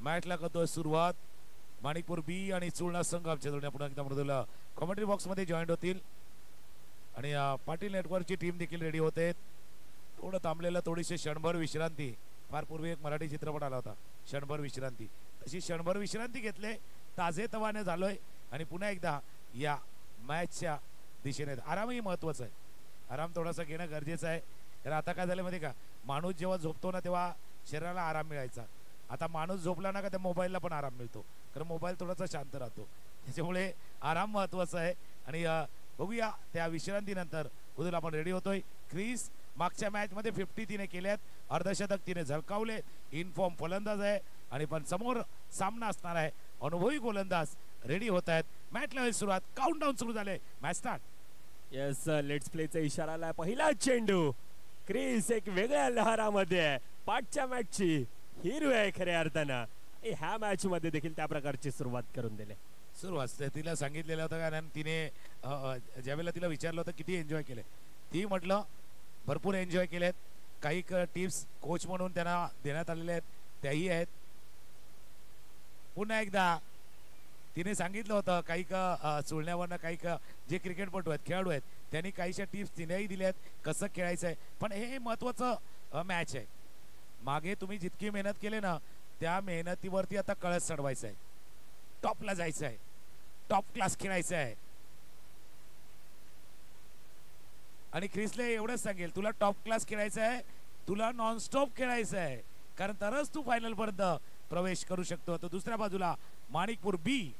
मॅचला करतोय सुरुवात. माणिकपूर बी आणि चुळणा संघ आमच्या जोडण्या पुन्हा एकदा मृदूला कॉमेंट्री बॉक्स मध्ये जॉईन होतील आणि पाटील नेटवर्कची टीम देखील रेडी होते. थोडं थांबलेलं, थोडीशी क्षणभर विश्रांती. फार पूर्वी एक मराठी चित्रपट आला होता क्षणभर विश्रांती, तशी क्षणभर विश्रांती घेतले, ताजे तवाने झालोय आणि पुन्हा एकदा या मॅचच्या दिशेने. आरामही महत्वाचा आहे, आराम थोडासा घेणं गरजेचं आहे. तर आता काय झालं माहिती का, माणूस जेव्हा झोपतो ना तेव्हा शरीराला आराम मिळायचा. आता माणूस झोपला ना का त्या मोबाईलला पण आराम मिळतो, कारण मोबाईल थोडासा शांत राहतो. त्याच्यामुळे आराम महत्वाचा आहे. आणि बघूया त्या विश्रांतीनंतर उद्या आपण रेडी होतोय. क्रिस मागच्या मॅच मध्ये 50 तिने केल्यात, अर्धशतक तिने झळकावले. इनफॉर्म फलंदाज आहे आणि पण समोर सामना असणार आहे. अनुभवी गोलंदाज रेडी होत आहेत. मॅच लेवल सुरुवात, काउंटडाऊन सुरू झाले, मॅच स्टार्ट. येस, लेट्स प्लेचा इशारा आलाय. पहिला चेंडू. क्रिस एक वेगळ्या लहरामध्ये आहे, पाठच्या मॅचची हिरो आहे खऱ्या अर्थानं. ह्या मॅच मध्ये देखील त्या प्रकारची सुरुवात करून दिली. सुरुवात तिला सांगितलेलं होतं, कारण तिने ज्यावेळेला तिला विचारलं होतं किती एन्जॉय केले, ती म्हटलं भरपूर एन्जॉय केलेत. काही टिप्स कोच म्हणून त्यांना देण्यात आलेले आहेत, त्याही आहेत. पुन्हा एकदा तिने सांगितलं होतं काही चुळण्यावरनं काही जे क्रिकेटपटू आहेत, खेळाडू आहेत, त्यांनी काहीशा टिप्स तिनेही दिल्या आहेत कसं खेळायचं आहे. पण हे महत्वाचं मॅच आहे. मागे तुम्ही जितकी मेहनत केली ना त्या मेहनतीवरती आता कळस चढवायचं आहे, टॉपला जायचं आहे, टॉप क्लास खेळायचं आहे. आणि क्रिसला एवढंच सांगेल, तुला टॉप क्लास खेळायचं आहे, तुला नॉनस्टॉप खेळायचं आहे, कारण तरच तू फायनल पर्यंत प्रवेश करू शकतो. तर दुसऱ्या बाजूला माणिकपूर बी,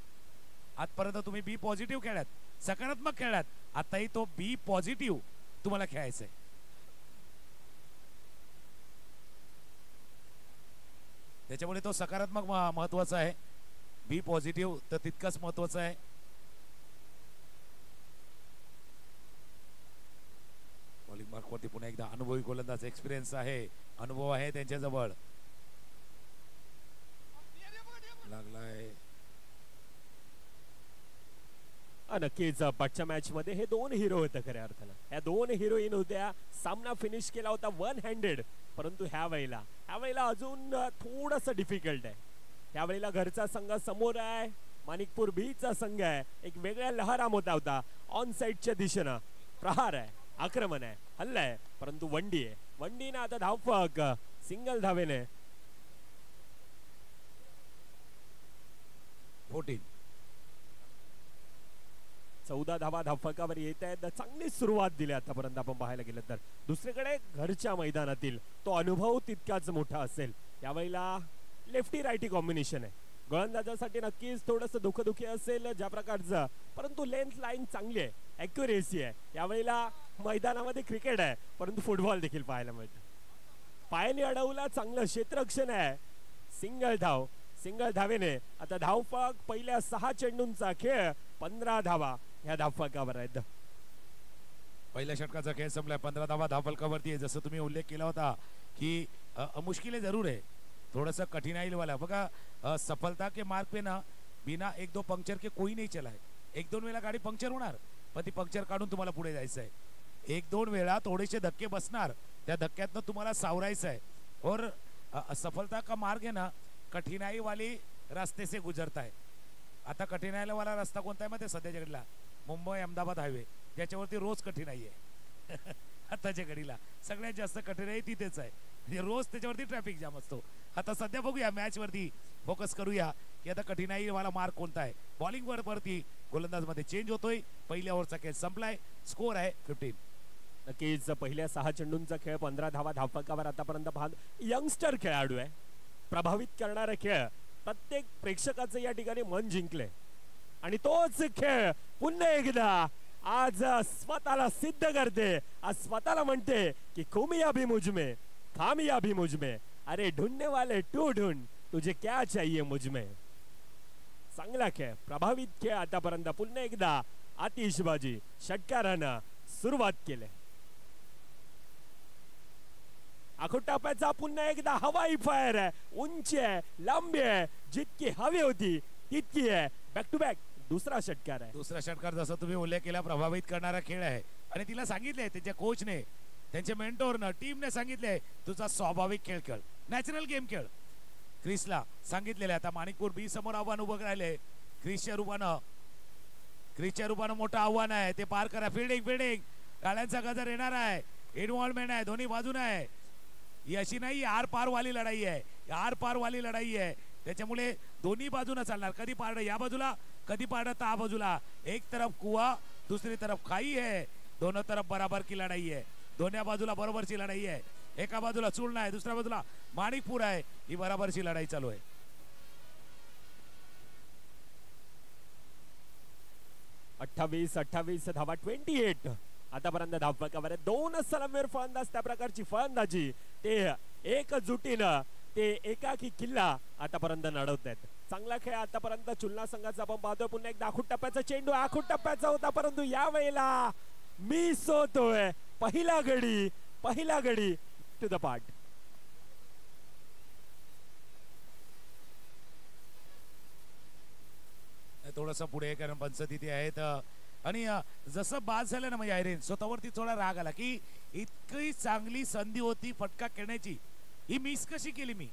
आजपर्यंत तुम्ही बी पॉझिटिव्ह खेळलात, सकारात्मक खेळलात, आताही तो बी पॉझिटिव्ह तुम्हाला खेळायचं आहे. त्याच्यामुळे तो सकारात्मक महत्वाचा आहे, बी पॉझिटिव्ह तर तितकंच महत्वाचं आहे. बॉलिंग मार्कवरती पुन्हा एकदा अनुभवी गोलंदाज, एक्सपिरियन्स आहे, अनुभव आहे त्यांच्याजवळ. लागलाय नक्कीच. पाठच्या मॅच मध्ये हे दोन हिरो होते खऱ्या अर्थानं, ह्या दोन हिरोईन होत्या. सामना फिनिश केला होता वन हँडेड, परंतु ह्या वेळेला अजून थोडस डिफिकल्ट आहे. ह्या वेळेला घरचा संघ समोर आहे, माणिकपूर बीचा संघ आहे. एक वेगळ्या लहरामध्ये होता, ऑन साइडच्या दिशेनं प्रहार आहे, आक्रमण आहे, हल्ला आहे, परंतु वंडी आहे. वंडीनं आता धावफक सिंगल धावेने 14 धावा धावफकावर येत आहेत. चांगली सुरुवात दिली आतापर्यंत आपण पाहायला गेलं तर. दुसरीकडे घरच्या मैदानातील तो अनुभव तितकाच मोठा असेल. यावेळेला लेफ्टी रायटी कॉम्बिनेशन आहे, गोलंदाजासाठी नक्कीच थोडंसं दुखदुखी असेल ज्या प्रकारचं, परंतु लेंथ लाईन चांगली आहे, ॲक्युरेसी आहे. यावेळेला मैदानामध्ये क्रिकेट आहे, परंतु फुटबॉल देखील पाहायला मिळतं. पायाने अडवला, चांगलं क्षेत्ररक्षण आहे. सिंगल धावेने आता धावफक. पहिल्या 6 चेंडूंचा खेळ, 15 धावा ह्या धावफकावर आहेत. पहिल्या षटकाचा खेळ संपलाय, 15 धावा धावफलकावरती आहे. जसं तुम्ही उल्लेख केला होता की मुश्किल जरूर है, थोड़ा सा कठिनाई वाला बघा. सफलता के मार्ग पे ना बिना 1-2 पंक्चर के कोई नहीं चला है. 1-2 वेळा गाडी पंक्चर होणार, पण ती पंक्चर काढून तुम्हाला पुढे जायचं आहे. 1-2 वेळा थोडेसे धक्के बसणार, त्या धक्क्यातनं तुम्हाला सावरायचं आहे. और सफलता का मार्ग है ना कठिनाई वाली रास्ते से गुजरता है. आता कठिनाई वाला रस्ता कोणता आहे माहिती आहे सध्याच्या घडीला? मुंबई अहमदाबाद हायवे, ज्याच्यावरती रोज कठिनाई आहे. आताच्या घडीला सगळ्यात जास्त कठिनाई तिथेच आहे, म्हणजे रोज त्याच्यावरती ट्रॅफिक जाम असतो. आता सध्या बघूया मॅच वरती फोकस करूया की आता कठिनाई वाला मार्ग कोणता आहे. बॉलिंग वरती गोलंदाज मध्ये चेंज होतोय. पहिल्या ओव्हरचा खेळ संपलाय, स्कोर आहे 15. नक्कीच पहिल्या 6 चेंडूंचा खेळ, 15 धावा धावफकावर आतापर्यंत पाहत. यंगस्टर खेळाडू आहे, प्रभावित करणारा खेळ, प्रत्येक प्रेक्षकाचं या ठिकाणी मन जिंकले. आणि तोच खेळ पुन्हा एकदा आज स्वतःला सिद्ध करते. आज स्वतःला म्हणते की कामयाबी मुझमे, कामयाबी मुझमे, अरे ढूंढने वाले तू ढूंढ, तुझे क्या चाहिए मुझमे. चांगला खेळ, प्रभावित खेळ आतापर्यंत. पुन्हा एकदा आतिषबाजी षटकारानं सुरुवात केली. आखोटाप्याचा पुन्हा एकदा हवाई फायर आहे, उंची आहे, लांबी आहे, जितकी हवी होती तितकी आहे. बॅक टू बॅक दुसरा षटकार आहे. दुसरा षटकार जसं तुम्ही उल्लेख केला प्रभावित करणारा खेळ आहे. आणि तिला सांगितलंय त्यांच्या कोचने, त्यांच्या मेंटोरनं, टीमने सांगितलंय तुझा स्वाभाविक खेळ खेळ, नॅचरल गेम खेळ. क्रिसला सांगितलेलं आहे. आता माणिकपूर बी समोर आव्हान उभं राहिले. क्रिसच्या रूपानं मोठं आव्हान आहे, ते पार करा. फिल्डिंग गाड्यांचा गजर येणार आहे, इन्व्हॉल्वमेंट आहे दोन्ही बाजून आहे. ही अशी नाही आर पार वाली लढाई आहे, त्याच्यामुळे दोन्ही बाजूने चालणार. कधी पारडं या बाजूला, कधी पारडं त्या बाजूला. एक तरफ कुआ, दूसरी तरफ खाई है, दोनों तरफ बराबर की लढाई आहे. दोन्ही बाजूला बरोबरची लढाई आहे. एका बाजूला चुलना आहे, दुसऱ्या बाजूला माणिकपूर आहे. ही बराबरची लढाई चालू आहे. 28 धावा 28 आतापर्यंत धावफलकावर. दोन सलामीर फलंदाज त्या प्रकारची फलंदाजी ते एकजुटीनं ते एकाकी किल्ला आतापर्यंत लढवत आहेत. चांगला खेळ आतापर्यंत चुलना संघाचा आपण पाहतोय. पुन्हा एकदा आखूट टप्प्याचा चेंडू आखूट टप्प्याचा होता, परंतु या वेळेला मिस होतोय. पहिला गडी टू द पार्ट. थोडस पुढे कारण पंच तिथे आहेत. आणि जसं बाद झालं ना म्हणजे आयरेन स्वतःवरती थोडा राग आला की इतकी चांगली संधी होती फटका खेळण्याची, ही मिस कशी केली मी.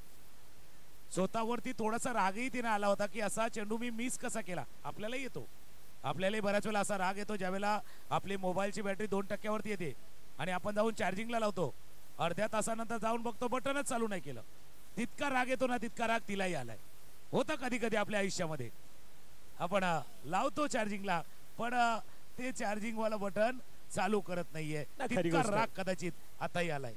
स्वतःवरती थोडासा रागही तिने आला होता की असा चेंडू मी मिस कसा केला. आपल्यालाही बऱ्याच वेळा असा राग येतो ज्यावेळेला आपली मोबाईलची बॅटरी 2% येते आणि आपण जाऊन चार्जिंगला लावतो. अर्ध्या तासानंतर जाऊन बघतो बटनच चालू नाही केलं. तितका राग येतो ना, तितका राग तिलाही आलाय. होतं कधी कधी आपल्या आयुष्यामध्ये आपण लावतो चार्जिंगला, पण ते चार्जिंग वाला बटन चालू करत नाहीये. तितका राग कदाचित आताही आलाय.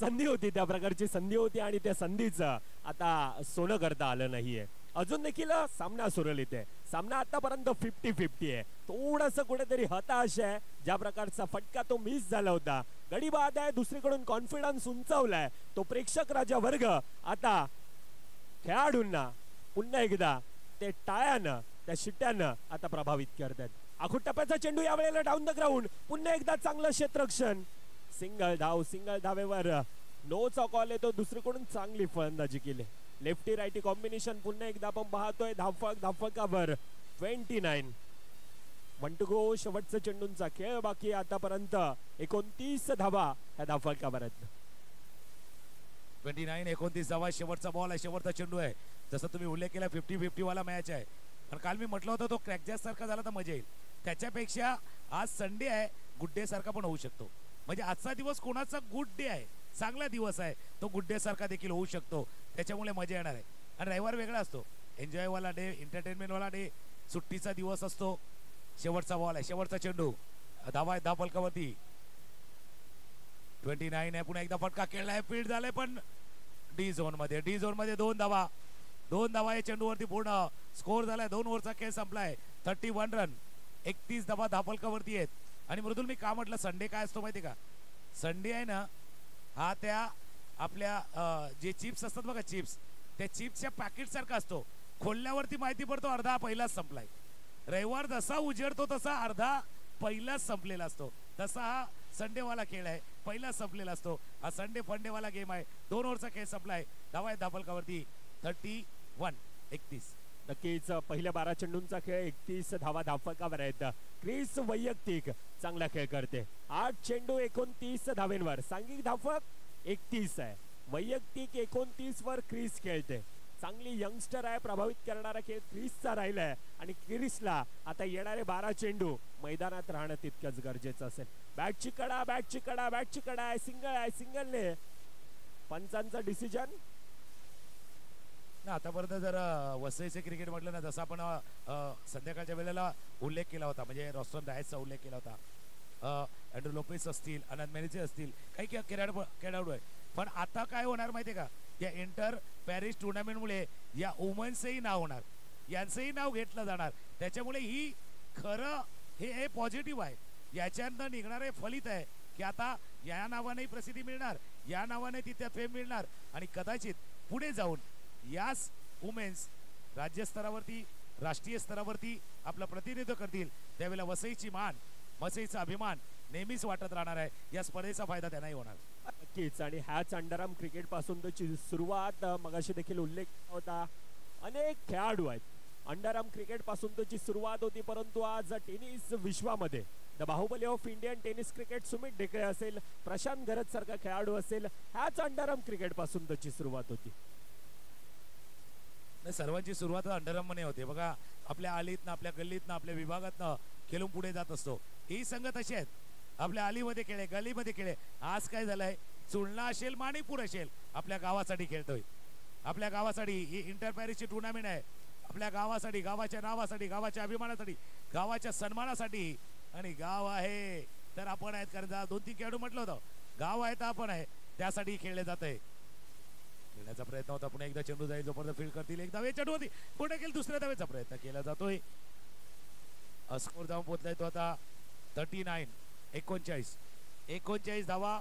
संधी होती, त्या प्रकारची संधी होती आणि त्या संधीचं आता सोनं करता आलं नाहीये. अजून देखील सामना सुरळीत आहे. सामना आतापर्यंत 50-50 आहे. थोडस कुठेतरी हताश आहे. ज्या प्रकारचा फटका तो मिस झाला होता. गडी बाद आहे, दुसरीकडून कॉन्फिडन्स उंचावलाय तो प्रेक्षक राजा वर्ग. आता खेळाडूंना पुन्हा एकदा ते टाळ्यानं त्या शिट्ट्यानं आता प्रभावित करतात. आखूट टप्प्याचा चेंडू या वेळेला डाऊन द ग्राउंड. पुन्हा एकदा चांगलं क्षेत्ररक्षण. सिंगल धावेवर नो चा कॉल येतो. दुसरीकडून चांगली फलंदाजी केली. लेफ्टी राईटी कॉम्बिनेशन पुन्हा एकदा आपण पाहतोय. धावफलकावर 29. 1 to go. शेवटचा चेंडूंचा खेळ बाकी. आतापर्यंत 29 धावा या धावफलकावर आहेत. 29 धावा. शेवटचा बॉल आहे, शेवटचा चेंडू आहे. जसं तुम्ही उल्लेख केला 50-50 वाला मॅच आहे. पण काल मी म्हटलं होतं तो क्रॅकजॅक सारखा झाला तर मजा येईल. त्याच्यापेक्षा आज संडे आहे, गुड डे सारखा पण होऊ शकतो. म्हणजे आजचा दिवस कोणाचा गुड डे आहे, चांगला दिवस आहे, तो गुड डे सारखा देखील होऊ शकतो. त्याच्यामुळे मजा येणार आहे. आणि रविवार वेगळा असतो, एन्जॉय वाला डे, एंटरटेनमेंट वाला डे, सुट्टीचा दिवस असतो. शेवटचा बॉल आहे, शेवटचा चेंडू. धावा आहे धावफलकावरती. 29 आहे. पुन्हा एकदा फटका खेळलाय, फील्ड झालाय, पण डी झोन मध्ये 2 धावा. 2 धावा या चेंडूवरती पूर्ण. स्कोर झालाय, 2 ओव्हरचा खेळ संपलाय. 31 रन. 31 धावा धावफलकावरती आहेत. आणि मृदुल मी का म्हटलं संडे काय असतो माहिती का. संडे आहे ना, हा त्या आपल्या जे चिप्स असतात बघा, चिप्स, त्या चिप्सच्या पॅकेट सारखा असतो. खोलल्यावरती माहिती पडतो अर्धा पहिलाच संपलाय. रविवार जसा उजेडतो तसा अर्धा पहिलाच संपलेला असतो. तसा हा संडेवाला खेळ आहे, पहिलाच संपलेला असतो. हा संडे फंडेवाला गेम आहे. 2 ओव्हरचा खेळ संपलाय. धावा आहे धावफलकावरती 31. नक्कीच पहिल्या 12 चेंडूंचा खेळ 31 धावा धावफलकावर आहेत. क्रिस वैयक्तिक चांगला खेळ करते. 8 चेंडू 29 धावेंवर. सांघिक धावफलक 31 आहे. वैयक्तिक 29 वर क्रिस खेळते. चांगली यंगस्टर आहे. प्रभावित करणारा खेळ क्रिसचा राहिलाय आणि क्रिसला आता येणारे 12 चेंडू मैदानात राहणं तितकंच गरजेचं असेल. बॅटची कडा आहे. सिंगलने पंचांचा डिसिजन ना. आतापर्यंत जर वसईचे क्रिकेट म्हटलं ना, जसं आपण संध्याकाळच्या वेळेला उल्लेख केला होता, म्हणजे रॉस्टन रायसचा उल्लेख केला होता. अँड्रू लोपेस असतील, अनंत मेरीचे असतील, काही खेळाडू आहे. पण आता काय होणार माहितीये का, या इंटर पॅरिस टुर्नामेंटमुळे या वुमन्सचंही नाव होणार, यांचंही नाव घेतलं जाणार. त्याच्यामुळे ही खरं हे पॉझिटिव्ह आहे. याच्यानंतर निघणारे फलित आहे की आता या नावाने प्रसिद्धी मिळणार, या नावाने तिथे फेम मिळणार आणि कदाचित पुढे जाऊन याच वुमेन्स राज्यस्तरावरती, राष्ट्रीय स्तरावरती आपलं प्रतिनिधित्व करतील. त्यावेळेला वसईची मान, वसईचा अभिमान नेहमीच वाटत राहणार आहे. या स्पर्धेचा फायदा त्यांनाही होणार नक्कीच. आणि ह्याच अंडरआर्म क्रिकेट पासून त्याची सुरुवात मगाशी देखील उल्लेख होता. अनेक खेळाडू आहेत. अंडरआर्म क्रिकेट पासून त्याची सुरुवात होती, परंतु आज टेनिस विश्वामध्ये the Baahubali of Indian tennis cricket Sumit Dhekale असेल, प्रशांत गरज सारखा खेळाडू असेल, ह्याच अंडरआर्म क्रिकेट पासून त्याची सुरुवात होती. नाही, सर्वांची सुरुवात अंडरमने होते बघा. आपल्या आलीतनं, आपल्या गल्लीतनं, आपल्या विभागातनं खेळून पुढे जात असतो. ही संघ तशी आहेत. आपल्या आलीमध्ये खेळे, गल्लीमध्ये खेळे. आज काय झालंय, चुलना असेल माणिकपूर असेल, आपल्या गावासाठी खेळतोय. आपल्या गावासाठी ही इंटर पॅरिसची टुर्नामेंट आहे. आपल्या गावासाठी, गावाच्या नावासाठी, गावाच्या अभिमानासाठी, गावाच्या सन्मानासाठी. आणि गाव आहे तर आपण आहेत. कारण 2-3 खेळाडू म्हटलं होतं, गाव आहे तर आपण आहे, त्यासाठी खेळले जात आहे. खेळण्याचा प्रयत्न होता. पुन्हा एकदा चेंडू जाईल, जोपर्यंत फील्ड करतील. एक धावे चेंडू होती, पुढे गेल, दुसऱ्या धावेचा प्रयत्न केला जातोय. स्कोर जाऊन पोहोचलाय तो आता 39. 39 धावा,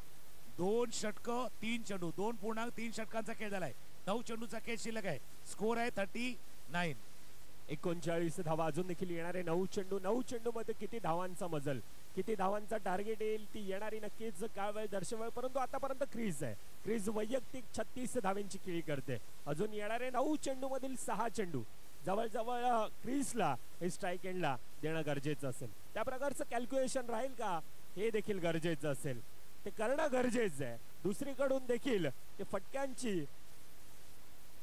2 षटकं, 3 चेंडू, 2.3 षटकांचा खेळ झालाय. 9 चेंडूचा खेळ शिल्लक आहे. स्कोर आहे 39. 39 धावा अजून देखील येणारे 9 चेंडू. 9 चेंडू मध्ये किती धावांचा मजल, किती धावांचा टार्गेट येईल ती येणारी नक्कीच काय वेळ दर्शवेल. परंतु आतापर्यंत क्रीज आहे. क्रीज वैयक्तिक 36 धावांची खेळी करते. अजून येणारे 9 चेंडू मधील 6 चेंडू जवळजवळ क्रीजला हे स्ट्राईक एंडला देणं गरजेचं असेल. त्या प्रकारचं कॅल्क्युलेशन राहील का, हे देखील गरजेचं असेल. ते करणं गरजेचं आहे. दुसरीकडून देखील ते फटक्यांची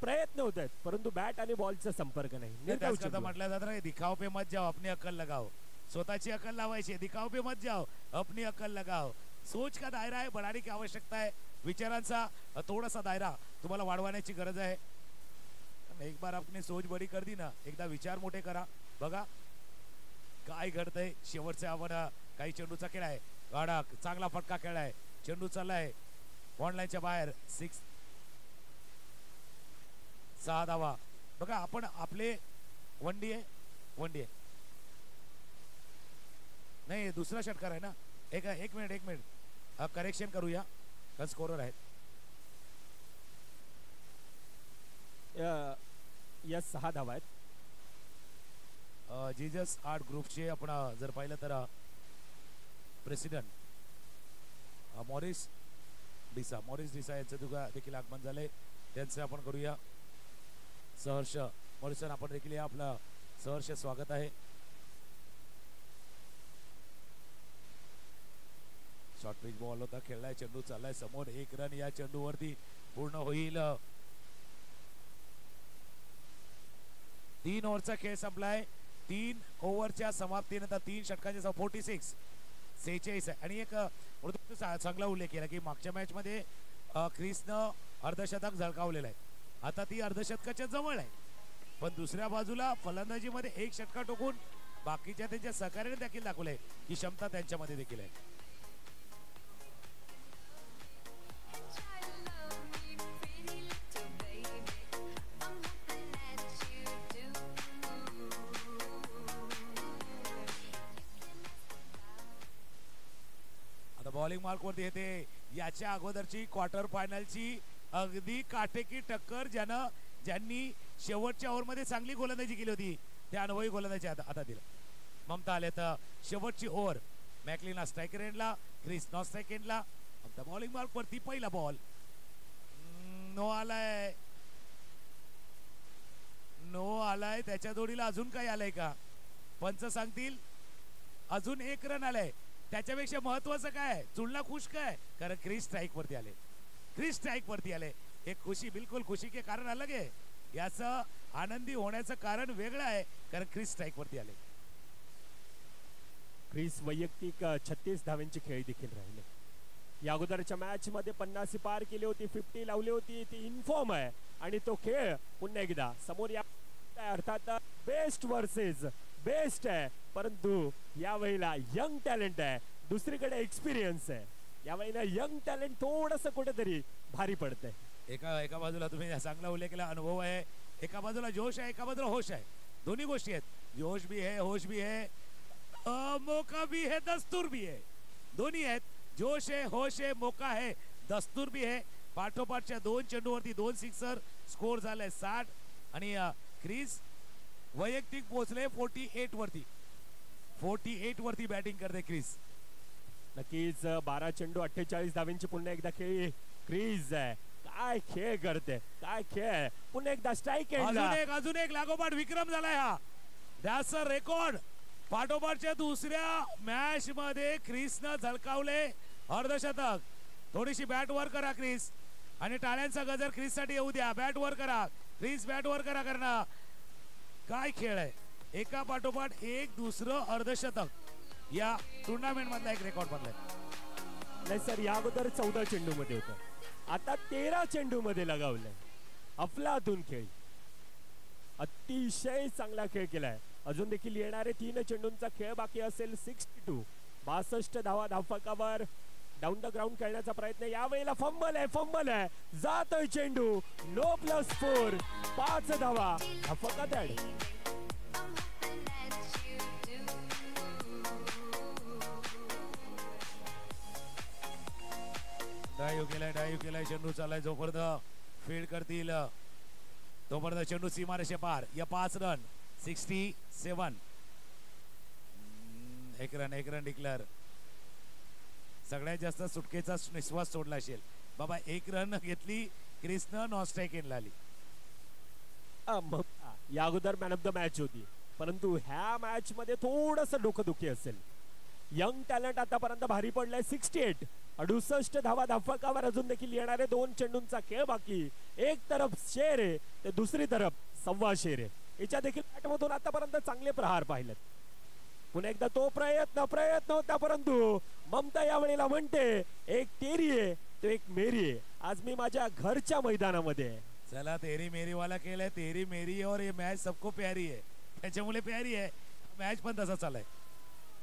प्रयत्न होत आहेत, परंतु बॅट आणि बॉलचा संपर्क नाही. म्हटलं जात नाही, दिखाव पे मत जाओ, अपनी अक्कल लगाओ. स्वतःची अक्कल लावायची, दिखाव पे मत जाओ, अपनी अक्कल लगाओ. सोच का दायरा आहे, बढ़ाने की आवश्यकता आहे. विचारांचा थोडासा दायरा तुम्हाला वाढवण्याची गरज आहे. एक बार आपली सोच बडी कर दी ना, एकदा विचार मोठे करा. बघा काय घडतंय. शेवटचा आपण काही चेंडूचा खेळ आहे. गाडा चांगला फटका खेळाय, चेंडू चाललाय ऑनलाईनच्या बाहेर. 6 धावा. बघा आपण आपले वन डी आहे नाही, दुसरा षटकार आहे ना. एक मिनिट करेक्शन करूया. स्कोरर आहेत या 6 धावा आहेत. जीजस आर्ट ग्रुपचे आपण जर पाहिलं तर प्रेसिडेंट मॉरिस डिसा यांचं देखील आगमन झालंय. त्यांचं आपण करूया सहर्ष. मॉरिसन आपण देखील या आपलं सहर्ष स्वागत आहे. शॉर्ट पिच बॉल होता, खेळलाय, चेंडू चाललाय समोर. 1 रन या चेंडूवरती पूर्ण होईल. 3 ओव्हरचा खेळ संपलाय. 3 ओव्हरच्या समाप्तीनंतर 3 षटकांच्या 46 आहे. आणि एक चांगला उल्लेख केला की मागच्या मॅच मध्ये क्रिसनं अर्धशतक झळकावलेलं आहे. आता ती अर्धशतकाच्या जवळ आहे, पण दुसऱ्या बाजूला फलंदाजीमध्ये 1 षटका टोकून बाकीच्या त्यांच्या सहकार्याने देखील दाखवलंय की क्षमता त्यांच्यामध्ये देखील आहे. बॉलिंग मार्कवरती येते. याच्या अगोदरची क्वार्टर फायनलची अगदी काटेकी टक्कर ज्यांनी शेवटच्या ओव्हरमध्ये चांगली गोलंदाजी केली होती त्या अनुभवी गोलंदाजी आता दिला. ममता आले तर शेवटची ओव्हर. मॅकलिनला स्ट्राईक एंडला, क्रिस नॉन स्ट्राईक एंडला. ममता बॉलिंग मार्कवरती पहिला बॉल नो आलाय. त्याच्या जोडीला अजून काही आलंय का, पंच सांगतील. अजून 1 रन आलाय. त्याच्यापेक्षा महत्वाचं काय, चुलना खुश काय, कारण क्रिस स्ट्राईक वरती आले. एक खुशी, बिलकुल खुशी के कारण अलग आहे. याचं आनंदी होण्याचं कारण वेगळं आहे, कारण क्रिस स्ट्राईक वरती आले. क्रिस वैयक्तिक 36 धावांची खेळी देखील राहिले. या अगोदरच्या मॅच मध्ये 50 पार केली होती, 50 लावली होती. ती इन्फॉर्म आहे आणि तो खेळ पुन्हा एकदा समोर या. अर्थात बेस्ट वर्सेस बेस्ट आहे, परंतु यावेळेला यंग टॅलेंट आहे, दुसरीकडे एक्सपिरियन्स आहे. यावेळेला यंग टॅलेंट थोडंसं कुठेतरी भारी पडतंय. एका बाजूला तुम्ही चांगला उल्लेख केला, अनुभव आहे. एका बाजूला जोश आहे, एका बाजूला होश आहे. दोन्ही गोष्टी आहेत. जोश भी है, होश भी है, मौका भी है, दस्तूर भी है. दोन्ही आहेत. जोश आहे, होश आहे, मौका आहे, दस्तूर भी है. पाठोपाठच्या 2 चेंडूवरती 2 सिक्सर. स्कोर झालाय 60. आणि क्रिस वैयक्तिक पोहोचले 48 वरती बॅटिंग करते क्रिस. नक्कीच 12 चेंडू 48 धावांची पुन्हा एकदा खेळी क्रिस आहे. काय खेळ करते, काय खेळ. पुन्हा एकदा स्ट्राईक अजून एक लागोपाठ विक्रम झालाय हा. That's a record. पाठोपाठच्या दुसऱ्या मॅच मध्ये क्रिसनं झळकावले अर्धशतक. थोडीशी बॅट वर करा क्रिस, आणि टाळ्यांचा गजर क्रिस साठी येऊ द्या. बॅट वर करा. क्रिस बॅट वर करा करणं. काय खेळ आहे, एका पाठोपाठ एक दुसरं अर्धशतक या टुर्नामेंट मधला एक रेकॉर्ड बनलाय. नाही सर, या अगोदर 14 चेंडू मध्ये होतं, आता 13 चेंडू मध्ये लगावलंय. अफलातून खेळ, अतिशय चांगला खेळ केलाय. अजून देखील येणारे 3 चेंडूंचा खेळ बाकी असेल. 62 62 धावा धावफलकावर. डाऊन द ग्राउंड खेळण्याचा प्रयत्न, यावेळेला फंबल आहे, जातोय चेंडू. नो +4, 5 धावा धावफलकात ऍड. डायव्ह केलाय चेंडू चालाय. जोपर्यंत फील्ड करतील तोपर्यंत चेंडू सीमारेषे पार. या 5 रन. 67. एक रन डिक्लेअर. सगळ्यात जास्त सुटकेचा निश्वास सोडला असेल बाबा. 1 रन घेतली क्रिसनं, नॉन स्ट्राईक एंडला आली. या अगोदर मॅन ऑफ द मॅच होती, परंतु ह्या मॅच मध्ये थोडस डोकंदुखी असेल. यंग टॅलेंट आतापर्यंत भारी पडलाय. 68 68 धावा धावफलकावर. अजून देखील येणारे 2 चेंडूंचा खेळ बाकी. एक तरफ शेर आहे तर दुसरी तरफ सव्वा शेर आहे. याच्या देखील बॅटमधून आतापर्यंत चांगले प्रहार पाहिलेत. पुन्हा एकदा तो प्रयत्न होता, परंतु ममता यावेळेला म्हणते एक तेरी आहे तो एक मेरी आहे. आज मी माझ्या घरच्या मैदानामध्ये आहे. चला, तेरी मेरी वाला केलंय. तेरी मेरी और ये मॅच सबको प्यारी आहे, त्याच्यामुळे प्यारी आहे. मॅच पण तसा चालाय.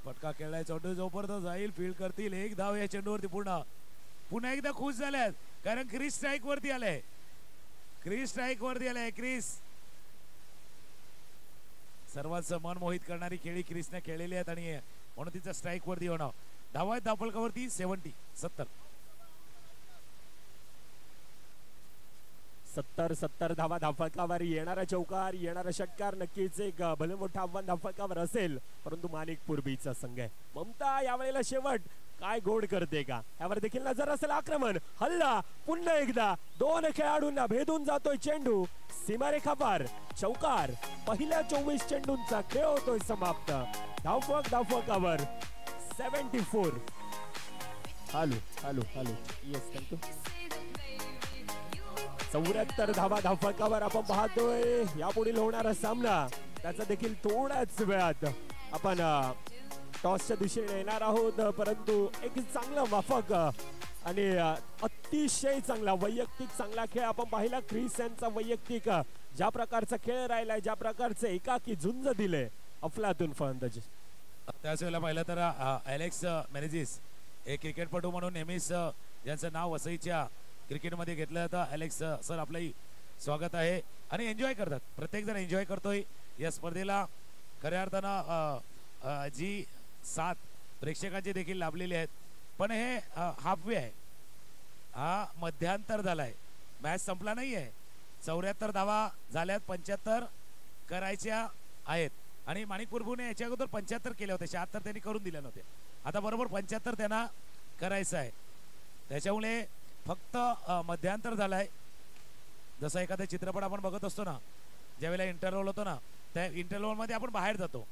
फटका खेळलाय चेंडू, जोपर्यंत जाईल फील्ड करतील. 1 धाव या चेंडूवरती. पुन्हा एकदा खुश झाल्यात, कारण क्रिस स्ट्राईक वरती आलाय. क्रिस सर्वात मन मोहित करणारी खेळी क्रिसने खेळलेली आहेत आणि म्हणून तिचा स्ट्राईक वरती होणं. धावा आहेत धावफलकावरती 70. 70 धावा धावफलकावर. येणारा चौकार, येणारा षटकार नक्कीच एक भले मोठं आव्हान धावफलकावर असेल, परंतु माणिकपूर बीचा संघ आहे. ममता यावेळेला शेवट काय गोड करते का, यावर देखील नजर असेल. आक्रमण, हल्ला, पुन्हा एकदा 2 खेळाडूंना भेदून जातोय चेंडू. सीमारेखा पार, चौकार. पहिल्या 24 चेंडूंचा खेळ होतोय समाप्त. धावफलकावर 74. Hello yes, thank you. 74 धावा धावफलकावर आपण पाहतोय. यापुढील होणारा सामना त्याचा देखील थोड्याच वेळात आपण टॉसच्या दिशेने येणार आहोत, परंतु एक चांगला माफक आणि अतिशय चांगला वैयक्तिक चांगला खेळ आपण पाहिला. क्रिस यांचा वैयक्तिक ज्या प्रकारचा खेळ राहिलाय, ज्या प्रकारचे एकाकी झुंज दिले अफलातून फलंदाजी. त्याच वेळेला पाहिलं तर अलेक्स मेनेझिस एक क्रिकेटपटू म्हणून नेहमीच ज्यांचं नाव वसईच्या क्रिकेटमध्ये घेतलं जातं. अलेक्स सर, आपलंही स्वागत आहे. आणि एन्जॉय करतात, प्रत्येक जण एन्जॉय करतोय या स्पर्धेला. खऱ्या अर्थानं जी 7 प्रेक्षकांचे देखील लाभलेले आहेत. पण हे हाफवे आहे, हा मध्यांतर झालाय, मॅच संपला नाहीये. 74 धावा झाल्यात, 75 करायच्या आहेत. आणि माणिकपूरने याच्या अगोदर 75 केले होते, 76 त्यांनी करून दिले नव्हते. आता बरोबर 75 त्यांना करायचं आहे. त्याच्यामुळे फक्त मध्यांतर झालाय. जसं एखादा चित्रपट आपण बघत असतो ना, ज्यावेळेला इंटरव्हल होतो ना, त्या इंटरव्हल मध्ये आपण बाहेर जातो.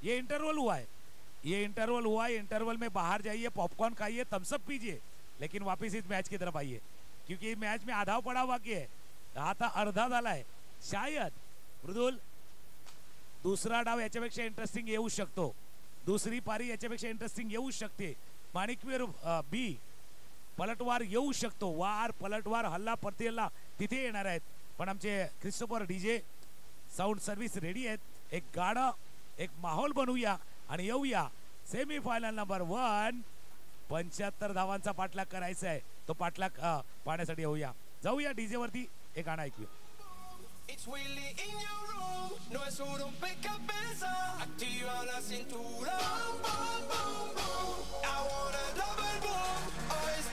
ये इंटरव्हल हुआ है, इंटरव्हल में बाहर जाइए, पॉपकॉर्न खाइए, थम्सअप पीजिए, लेकिन वापस इस मैच की तरफ आइए, क्योंकि मैच में आधा पड़ा बाकी है. आता अर्धा झालाय. शायद मृदुल दुसरा डाव याच्यापेक्षा इंटरेस्टिंग येऊ शकतो, दुसरी पारी याच्यापेक्षा इंटरेस्टिंग येऊ शकते. माणिकवीर बी पलटवार येऊ शकतो. पलटवार, हल्ला, प्रतिहल्ला तिथे येणार आहेत. पण आमचे Christopher DJ sound service ready आहेत. एक गाणं, एक माहोल बनवूया आणि येऊया सेमी फायनल नंबर 1. 75 धावांचा पाठलाग करायचा आहे. तो पाठलाग पाहण्यासाठी येऊया, जाऊया डीजे वरती, एक गाणं ऐकूया. It's Willy in your room, no es un rompecabezas, activa la cintura, boom, boom, boom, I want a double boom, oh,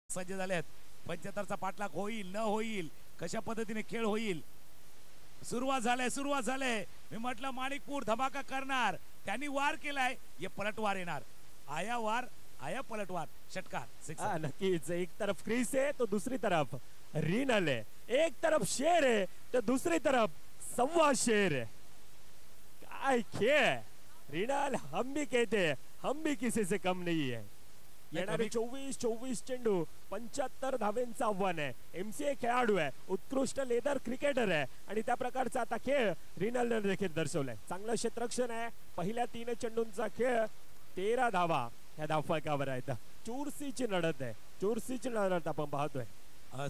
सज्ज झाले आहेत. 75चा पाठलाग होईल न होईल, कशा पद्धतीने खेळ होईल. सुरुवात झाले. मी म्हटलं माणिकपूर धमाका करणार, त्यांनी वार केलाय, ये पलटवार येणार. आया वार, आया पलटवार, षटकार, सिक्सर. नक्कीच. एक तरफ क्रिस है तो दूसरी तरफ रिनल है. एक तरफ शेर है तो दूसरी तरफ सव्वा शेर है. काय खेळ. रिनल, हम भी कहते हैं हम भी किसी से कम नहीं है. येणारे 24 चेंडू 75 धावेंचं आव्हान आहे. एमसीए खेळाडू आहे, उत्कृष्ट लेदर क्रिकेटर आहे आणि त्या प्रकारचा आता खेळ रिनलने देखील दर्शवलाय. चांगलं क्षेत्ररक्षण आहे. पहिल्या 3 चेंडूंचा खेळ 13 धावा ह्या धावफलकावर आहेत. चुरशीची लढत आहे. चुरशीची लढत आपण पाहतोय.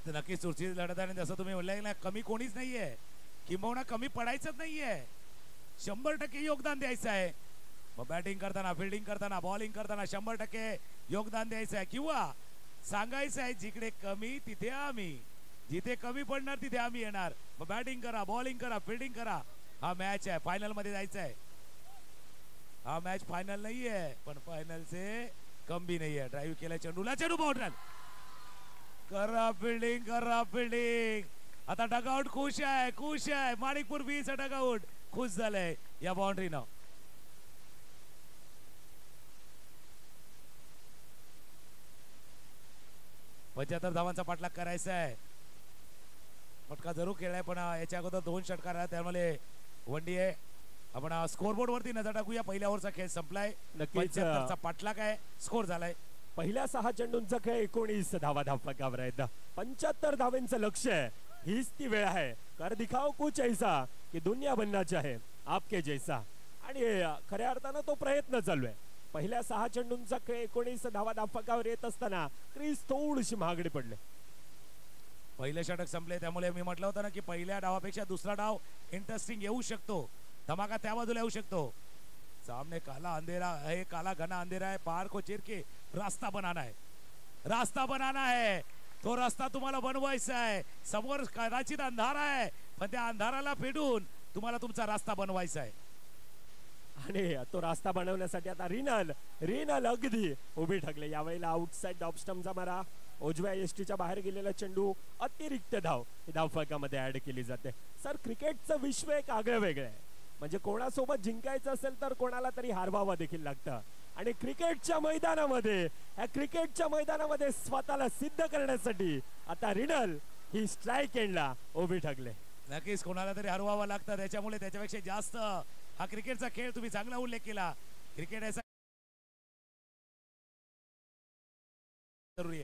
नक्कीच चुरशीची लढत आहे. जसं तुम्ही म्हणलं ना, कमी कोणीच नाहीये, किंबहुना कमी पडायचंच नाहीये. 100% योगदान द्यायचं आहे. मग बॅटिंग करताना, फिल्डिंग करताना, बॉलिंग करताना 100% योगदान द्यायचं आहे किंवा सांगायचं आहे जिकडे कमी तिथे आम्ही, जिथे कमी पडणार तिथे आम्ही येणार. मग बॅटिंग करा, बॉलिंग करा, फिल्डिंग करा. हा मॅच आहे, फायनल मध्ये जायचं आहे. हा मॅच फायनल नाहीये, पण फायनल से कम भी नहीं है. ड्राईव्ह केला चेंडूला, चेंडू बाउंड्री. करा फिल्डिंग, करा फिल्डिंग. आता डगआउट खुश आहे, खुश आहे. माणिकपूर बीच डगआउट खुश झालंय या बाउंड्रीनं. पंच्याहत्तर धावांचा पाठलाग करायचा आहे. फटका जरूर खेळलाय, पण याच्या अगोदर 2 षटकार आहेत, त्यामुळे वनडी आहे. आपण स्कोरबोर्ड वरती नजर टाकूया. पहिल्या ओव्हरचा खेळ संपलाय. 75 चा पाठलाग आहे, स्कोर झालाय. पहिल्या 6 चेंडूंचा खेळ 19 धावा धावफलकावर आहेत. 75 धावेंचं लक्ष्य आहे. हीच ती वेळ आहे. कर दिखाओ कुछ ऐसा की दुनिया बनना चाहे आपके जैसा. आणि खऱ्या अर्थानं तो प्रयत्न चालू आहे. पहिल्या 6 चेंडूंचा खेळ 19 धावा धावफलकावर येत असताना क्रीज थोडीशी महागडी पडले. पहिले षटक संपले, त्यामुळे मी म्हटलं होतं ना की पहिल्या डावापेक्षा दुसरा डाव इंटरेस्टिंग येऊ शकतो. धमाका त्या बाजूला येऊ शकतो. सामने काला अंधेरा है, काला घना अंधेरा है. पहाड़ को चीर के रास्ता बनाना है, रास्ता बनाना है. तो रस्ता तुम्हाला बनवायचा आहे. समोर कदाचित अंधारा आहे, पण त्या अंधाराला फेडून तुम्हाला तुमचा रास्ता बनवायचा आहे. आणि तो रास्ता बनवण्यासाठी आता रिनल अगदी उभी ठकले. यावेळेला आउटसाइड ऑफ स्टंपचा मारा. उजव्या यष्टीच्या बाहेर गेलेला चेंडू अतिरिक्त धाव धावफलकामध्ये ऍड केली जाते. सर, क्रिकेटचं विश्व एक आगळं वेगळं आहे. म्हणजे कोणासोबत जिंकायचं असेल तर कोणाला तरी हारवावं देखील लागतं. आणि क्रिकेटच्या मैदानामध्ये स्वतःला सिद्ध करण्यासाठी आता रिनल ही स्ट्राईक एंडला उभी ठकले. नक्कीच कोणाला तरी हरवावं लागतं. त्याच्यामुळे त्याच्यापेक्षा जास्त हा क्रिकेटचा खेळ तुम्ही चांगला उल्लेख केला. क्रिकेट ऐसा जरुरी आहे.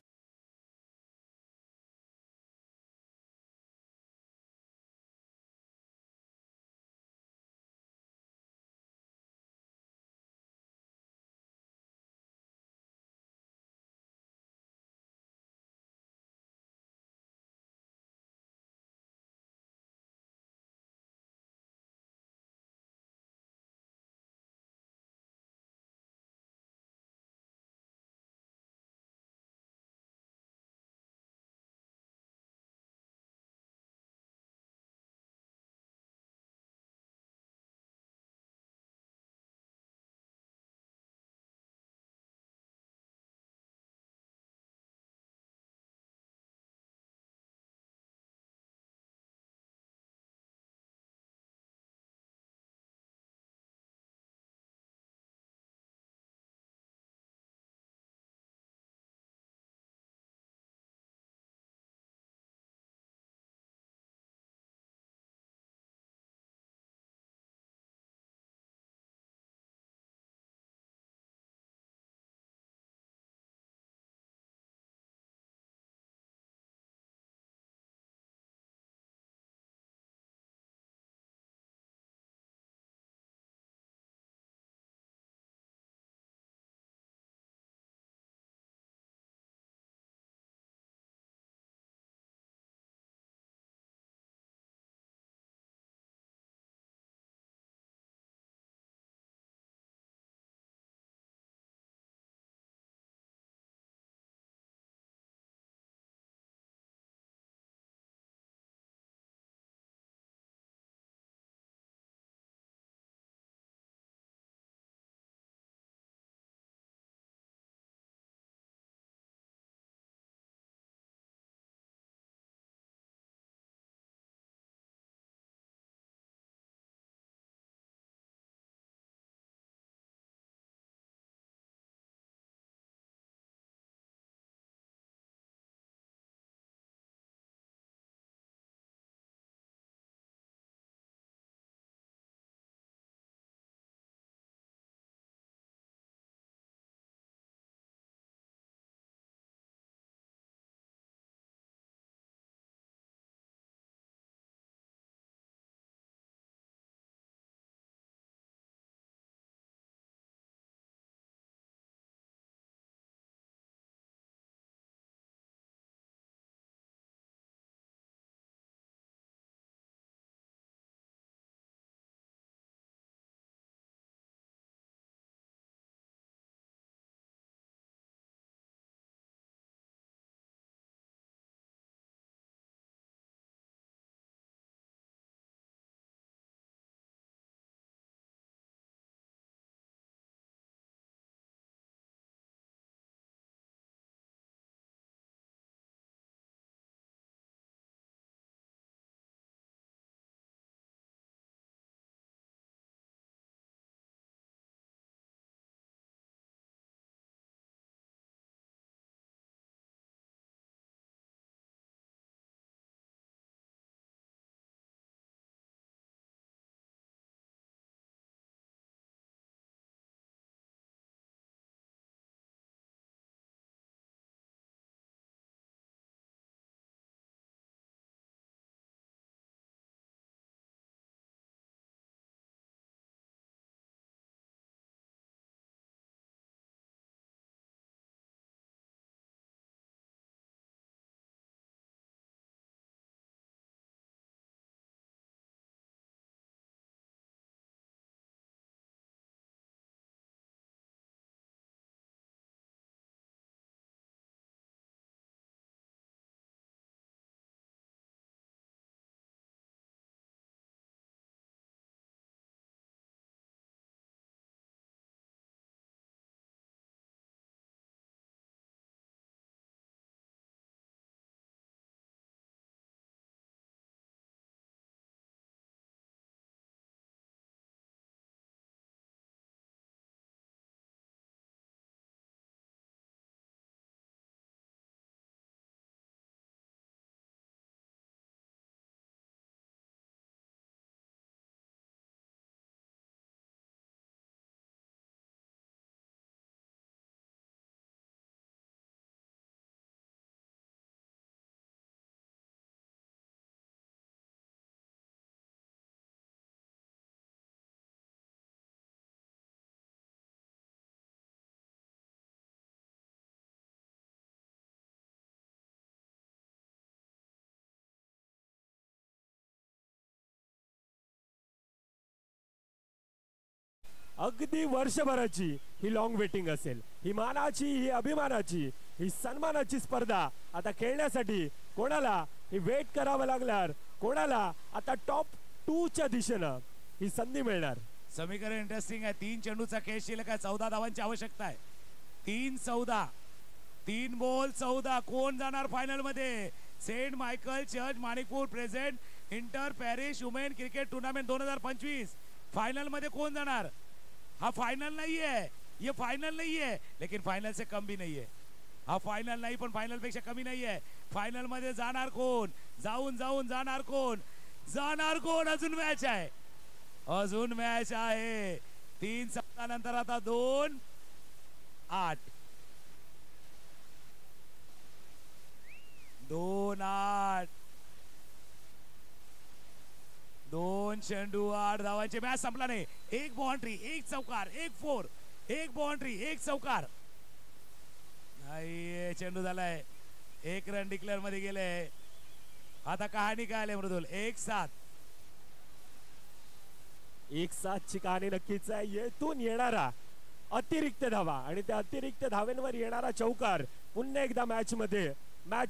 अगदी वर्षभराची ही लॉंग वेटिंग असेल, ही मानाची, ही अभिमानाची, ही सन्मानाची स्पर्धा आता खेळण्यासाठी कोणाला ही वेट करावं लागणार, कोणाला आता टॉप 2 च्या दिशेनं ही संधी मिळणार. समीकरण इंटरेस्टिंग आहे. 3 चेंडूचा खेळ शिल्लक आहे. 14 धावांची आवश्यकता आहे. 3-14, 3 बॉल 14. कोण जाणार फायनल मध्ये? Saint Michael church Manikpur present inter Paris women cricket tournament 2025 final मध्ये कोण जाणार? हा फाइनल नहीं है, ये फाइनल नहीं है, लेकिन फाइनल से कम भी नहीं है. हा फाइनल नाही पण फाइनल पेक्षा कमी नाही आहे. फाइनल मध्ये जाणार कोण? जाऊन जाणार कोण? अजून मॅच आहे, अजून मॅच आहे. 3-14 नंतर आता 2-8 2 चेंडू 8 धावांचे. मॅच संपला नाही. एक बाउंड्री, एक चौकार, एक फोर, एक बाउंड्री, एक चौकार. नाही चेंडू झालाय. 1 रन डिक्लेअर मध्ये गेले. आता कहाणी काय आली मृदुल? 1-7 ची कहाणी नक्कीच आहे. येथून येणारा अतिरिक्त धावा आणि त्या अतिरिक्त धावेंवर येणारा चौकार पुन्हा एकदा मॅच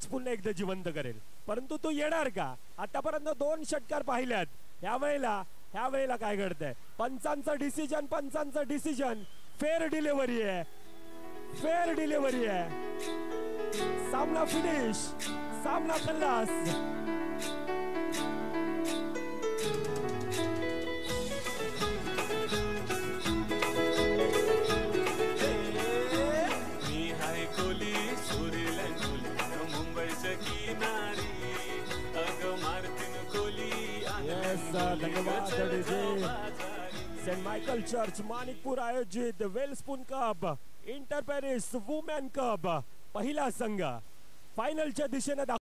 पुन्हा एकदा जिवंत करेल. परंतु तो येणार का? आतापर्यंत 2 षटकार पाहिल्यात. ह्या वेळेला काय घडतंय? पंचांचं डिसिजन फेअर डिलिव्हरी आहे. सामना फिनिश, सामना खल्लास. धन्यवाद. सेंट मायकल चर्च माणिकपूर आयोजित Welspun cup inter Paris women cup पहिला संघ फायनलच्या दिशेने